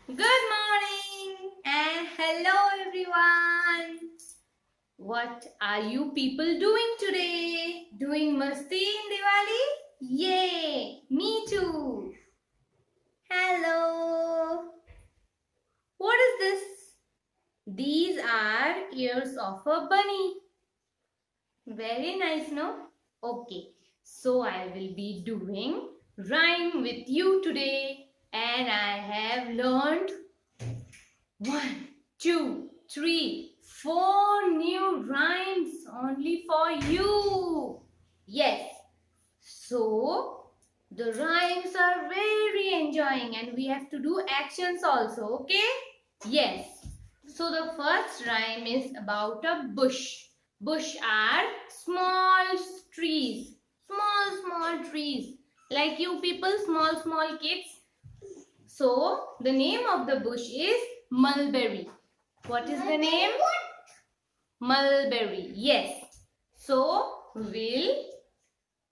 Good morning and hello everyone. What are you people doing today? Doing masti in Diwali? Yay! Me too. Hello. What is this? These are ears of a bunny. Very nice, no? Okay. So I will be doing rhyme with you today and I have learned 1, 2, 3, 4 new rhymes only for you. Yes. So, the rhymes are very enjoying and we have to do actions also, okay? Yes. So, the first rhyme is about a bush. Bush are small trees. Small trees. Like you people, small kids. So, the name of the bush is mulberry. What is the name? Mulberry. Yes. So, we'll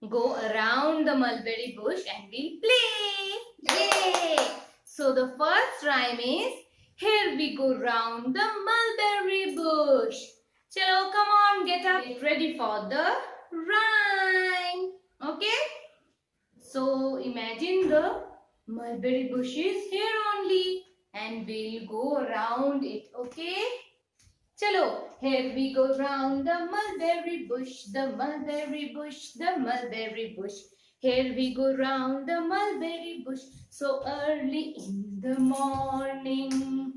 go around the mulberry bush and we'll play. Yay! So, the first rhyme is, here we go round the mulberry bush. Chalo, come on, get up. Get ready for the rhyme. Okay? So, imagine the mulberry bush is here only and we'll go around it, okay? Chalo, here we go round the mulberry bush, the mulberry bush, the mulberry bush. Here we go round the mulberry bush so early in the morning.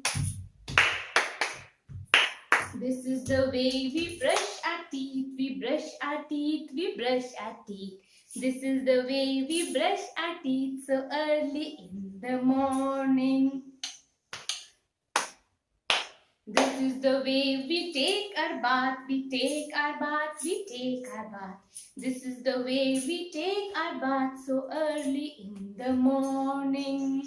This is the way we brush our teeth, we brush our teeth, we brush our teeth. This is the way we brush our teeth so early in the morning. This is the way we take our bath, we take our bath, we take our bath. This is the way we take our bath so early in the morning.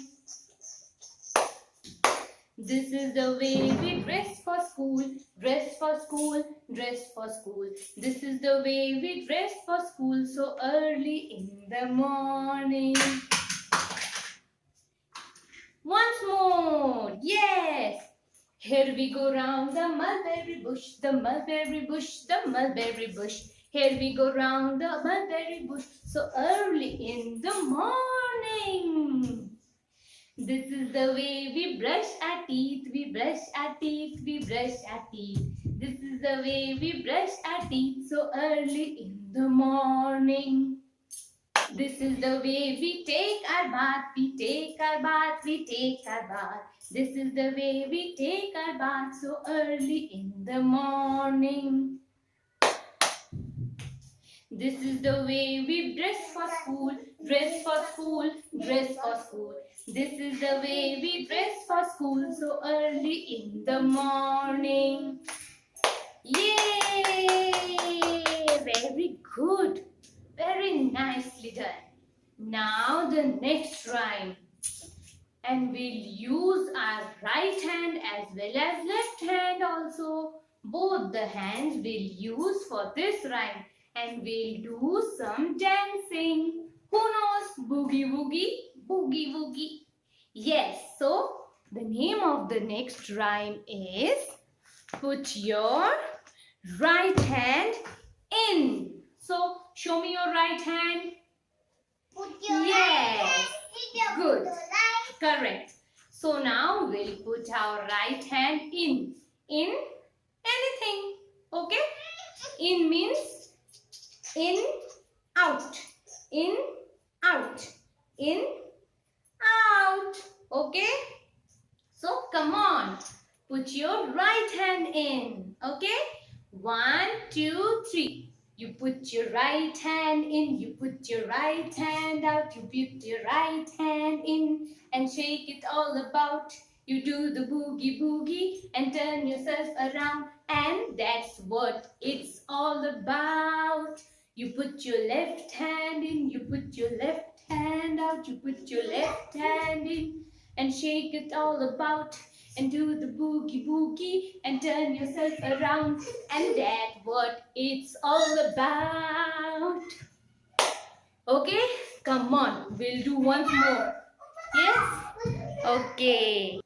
This is the way we dress for school, dress for school, dress for school. This is the way we dress for school so early in the morning. Once more, yes. Here we go round the mulberry bush, the mulberry bush, the mulberry bush. Here we go round the mulberry bush so early in the morning. This is the way we brush our teeth, we brush our teeth, we brush our teeth. This is the way we brush our teeth so early in the morning. This is the way we take our bath, we take our bath, we take our bath. This is the way we take our bath so early in the morning. This is the way we dress for school, dress for school, dress for school. This is the way we dress for school so early in the morning. Yay! Very good. Very nicely done. Now the next rhyme. And we'll use our right hand as well as left hand also. Both the hands we'll use for this rhyme. And we'll do some dancing. Who knows? Boogie woogie, boogie woogie. Yes, so the name of the next rhyme is put your right hand in. So show me your right hand. Put your yes, good. Right. Correct. So now we'll put our right hand in anything. Okay? In means in, out, in, out, in, out. Okay? So come on, put your right hand in. Okay? 1, 2, 3. You put your right hand in, you put your right hand out, you put your right hand in and shake it all about. You do the boogie boogie and turn yourself around, and that's what it's all about. You put your left hand in, you put your left hand out, you put your left hand in and shake it all about. And do the boogie boogie and turn yourself around, and that's what it's all about. Okay, come on, we'll do once more. Yes? Okay.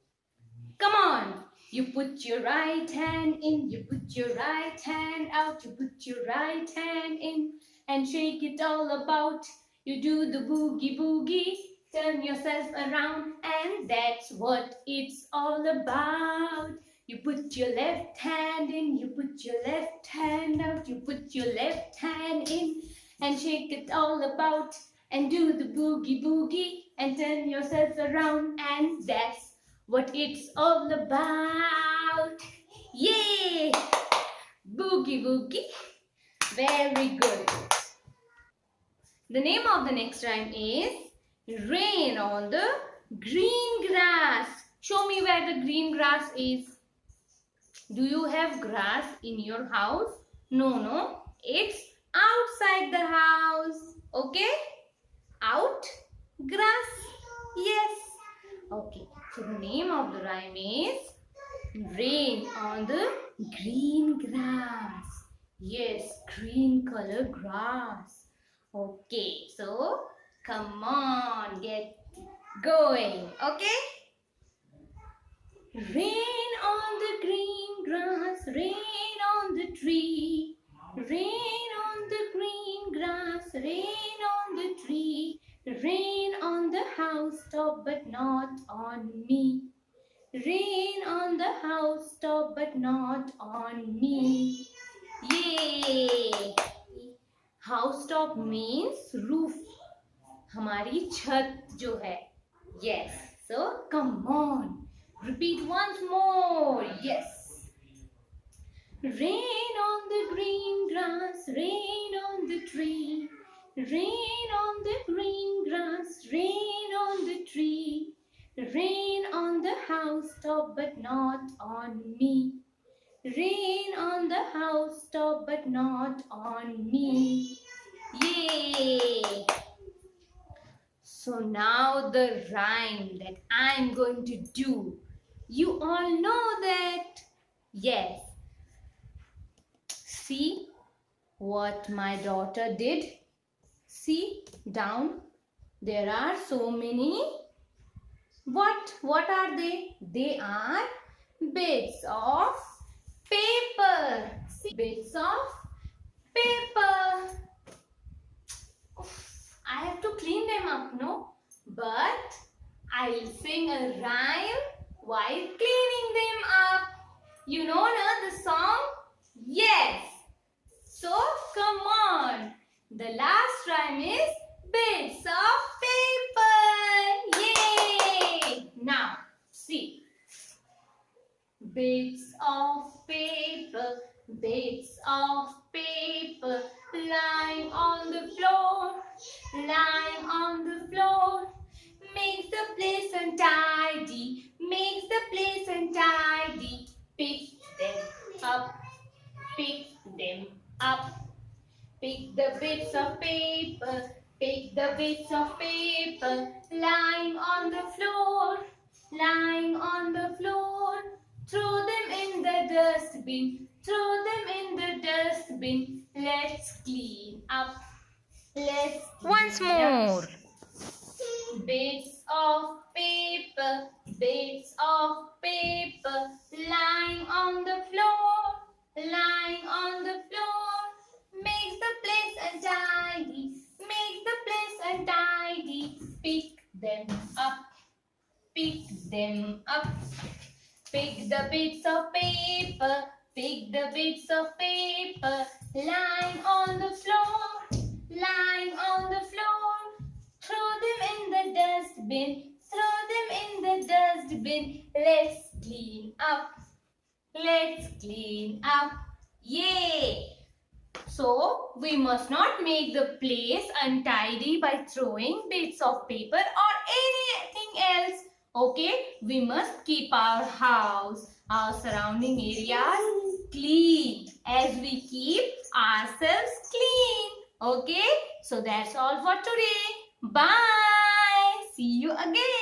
Come on. You put your right hand in, you put your right hand out, you put your right hand in and shake it all about. You do the boogie boogie, turn yourself around, and that's what it's all about. You put your left hand in, you put your left hand out, you put your left hand in and shake it all about and do the boogie boogie and turn yourself around, and that's what it's all about. Yay! Boogie boogie. Very good. The name of the next rhyme is Rain on the Green Grass. Show me where the green grass is. Do you have grass in your house? No. It's outside the house. Okay? Out? Grass? Yes. Okay. So the name of the rhyme is Rain on the Green Grass. Yes, green color grass. Okay, so come on, get going. Okay? Rain on the green grass, rain on the tree. Rain on the green grass, rain on the tree. Rain on the housetop, but not on me. Rain on the housetop, but not on me. Yay! Housetop means roof. हमारी छत जो है. Yes. So come on. Repeat once more. Yes. Rain on the green grass, rain on the tree. Rain on the green grass, rain on the tree. Rain on the housetop, but not on me. Rain on the housetop, but not on me. Yay! So now the rhyme that I'm going to do. You all know that. Yes. See what my daughter did. See down. There are so many. What are they? They are bits of paper. See, bits of paper. I have to clean them up, no? But I'll sing a rhyme while cleaning them up. You know the song? Yes. So come on. The last rhyme is bits of paper. Yay! Now see. Bits of paper, bits of paper, lying on the floor, lying on the floor, makes the place untidy, makes the place untidy. Pick them up, pick them up. Pick the bits of paper, pick the bits of paper, lying on the floor, lying on the floor. Throw them in the dustbin, throw them in the dustbin. Let's clean up. Let's Once more. Bits of paper, bits of paper, lying on the floor, lying on the floor. Makes the place untidy, makes the place untidy. Pick them up, pick them up. Pick the bits of paper, pick the bits of paper, lying on the floor, lying on the floor. Throw them in the dustbin, throw them in the dustbin. Let's clean up, let's clean up. Yay! So, we must not make the place untidy by throwing bits of paper or anything else. Okay, we must keep our house, our surrounding areas clean as we keep ourselves clean. Okay, so that's all for today. Bye. See you again.